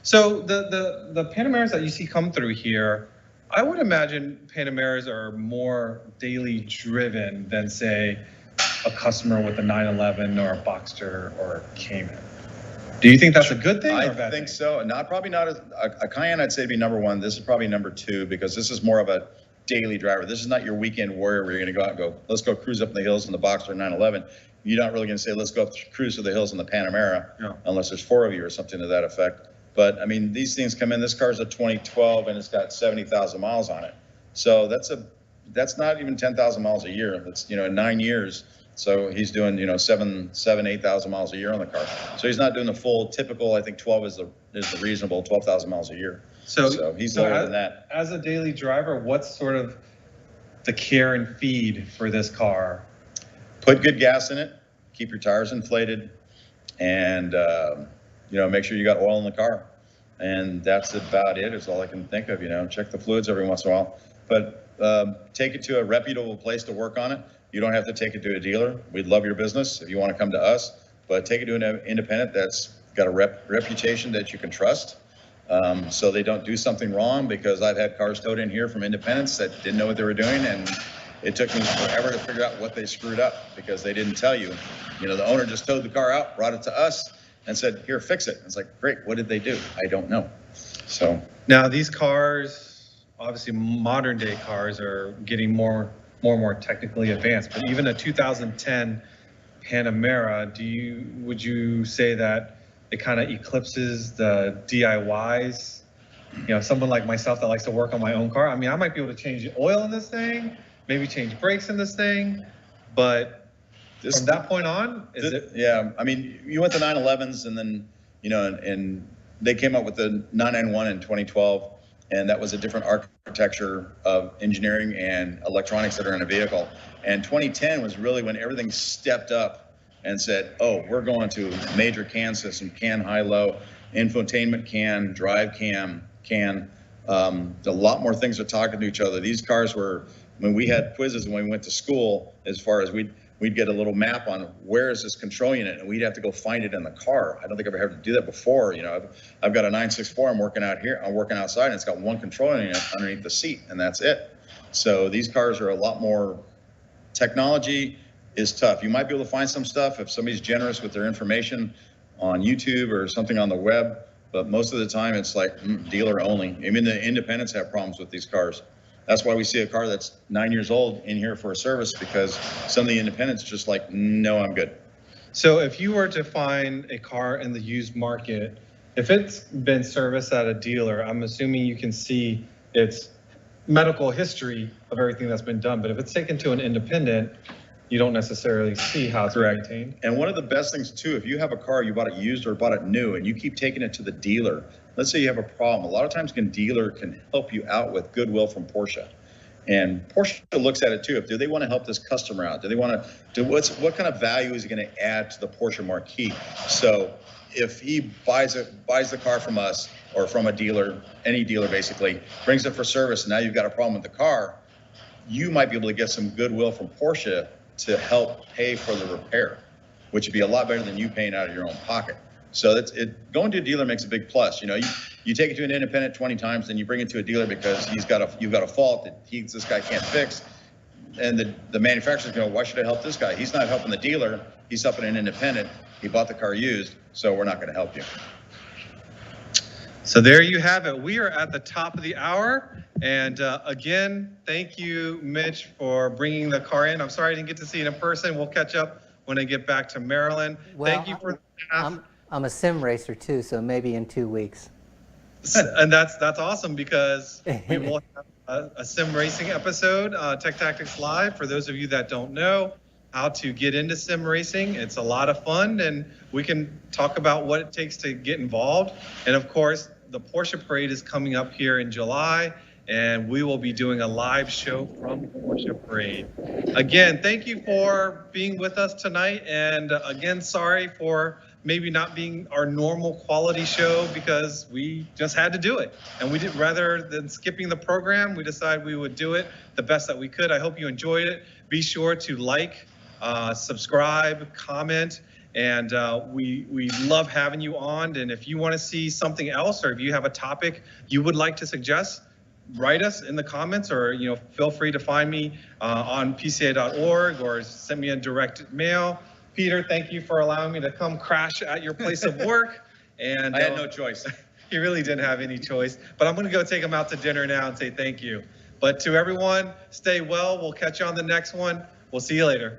So the Panameras that you see come through here, I would imagine Panameras are more daily driven than, say, a customer with a 911 or a Boxster or a Cayman. Do you think that's a good thing or a bad thing?
I think so. Probably not a Cayenne. I'd say be number one. This is probably number two because this is more of a daily driver. This is not your weekend warrior where you're going to go out and go, let's go cruise up in the hills in the Boxster 911. You're not really going to say, let's go up cruise to the hills in the Panamera, unless there's 4 of you or something to that effect. But I mean, these things come in. This car's a 2012 and it's got 70,000 miles on it. So that's not even 10,000 miles a year. That's 9 years. So he's doing 8,000 miles a year on the car. So he's not doing the full typical. I think 12 is the reasonable 12,000 miles a year. So he's lower than that.
As a daily driver, what's sort of the care and feed for this car?
Put good gas in it. Keep your tires inflated, and make sure you got oil in the car. And that's about it. Is all I can think of. Check the fluids every once in a while, but take it to a reputable place to work on it. You don't have to take it to a dealer. We'd love your business if you want to come to us, but take it to an independent that's got a reputation that you can trust, so they don't do something wrong, because I've had cars towed in here from independents that didn't know what they were doing, and it took me forever to figure out what they screwed up because they didn't tell you. The owner just towed the car out, brought it to us, and said, here, fix it. It's like, great, what did they do? I don't know. So
now these cars, obviously modern day cars, are getting more and more technically advanced, but even a 2010 Panamera, would you say that it kind of eclipses the DIYs? Someone like myself that likes to work on my own car. I mean, I might be able to change the oil in this thing, maybe change brakes in this thing, but from that point on,
yeah, I mean, you went to 911s, and then, and they came up with the 991 in 2012. And that was a different architecture of engineering and electronics that are in a vehicle. And 2010 was really when everything stepped up and said, oh, we're going to major CAN system, CAN high-low, infotainment CAN, drive CAN. A lot more things are talking to each other. These cars were, when we had quizzes when we went to school, as far as we'd get a little map on where is this control unit, and we'd have to go find it in the car. I don't think I've ever had to do that before. You know, I've got a 964, I'm working out here, I'm working outside, and it's got one control unit underneath the seat, and that's it. So these cars are a lot more, technology is tough. You might be able to find some stuff if somebody's generous with their information on YouTube or something on the web, but most of the time it's like dealer only. Even the independents have problems with these cars. That's why we see a car that's 9 years old in here for a service, because some of the independents just like, no, I'm good.
So if you were to find a car in the used market, if it's been serviced at a dealer, I'm assuming you can see its medical history of everything that's been done. But if it's taken to an independent, you don't necessarily see how it's maintained.
And one of the best things too, if you have a car, you bought it used or bought it new, and you keep taking it to the dealer, let's say you have a problem. A lot of times dealer can help you out with goodwill from Porsche. And Porsche looks at it too. Do they want to help this customer out? Do they want to do what kind of value is he going to add to the Porsche marquee? So if he buys the car from us or from a dealer, any dealer basically, brings it for service, and now you've got a problem with the car, you might be able to get some goodwill from Porsche to help pay for the repair, which would be a lot better than you paying out of your own pocket. So going to a dealer makes a big plus. You know, you take it to an independent 20 times, then you bring it to a dealer because you've got a fault that this guy can't fix. And the manufacturer's going, why should I help this guy? He's not helping the dealer. He's helping an independent. He bought the car used, so we're not going to help you.
So there you have it. We are at the top of the hour. And again, thank you, Mitch, for bringing the car in. I'm sorry I didn't get to see it in person. We'll catch up when I get back to Maryland.
Well,
thank you for
I'm a sim racer too, so maybe in 2 weeks.
And that's awesome, because we will have a sim racing episode, Tech Tactics Live. For those of you that don't know how to get into sim racing, it's a lot of fun, and we can talk about what it takes to get involved. And of course, the Porsche Parade is coming up here in July, and we will be doing a live show from Porsche Parade. Again, thank you for being with us tonight. And again, sorry for maybe not being our normal quality show, because we just had to do it. And we did, rather than skipping the program, we decided we would do it the best that we could. I hope you enjoyed it. Be sure to like, subscribe, comment, and we love having you on. And if you want to see something else, or if you have a topic you would like to suggest, write us in the comments, or feel free to find me on pca.org or send me a direct mail. Peter, thank you for allowing me to come crash at your place of work. And
I had no choice.
You really didn't have any choice, but I'm going to go take him out to dinner now and say thank you. But to everyone, stay well. We'll catch you on the next one. We'll see you later.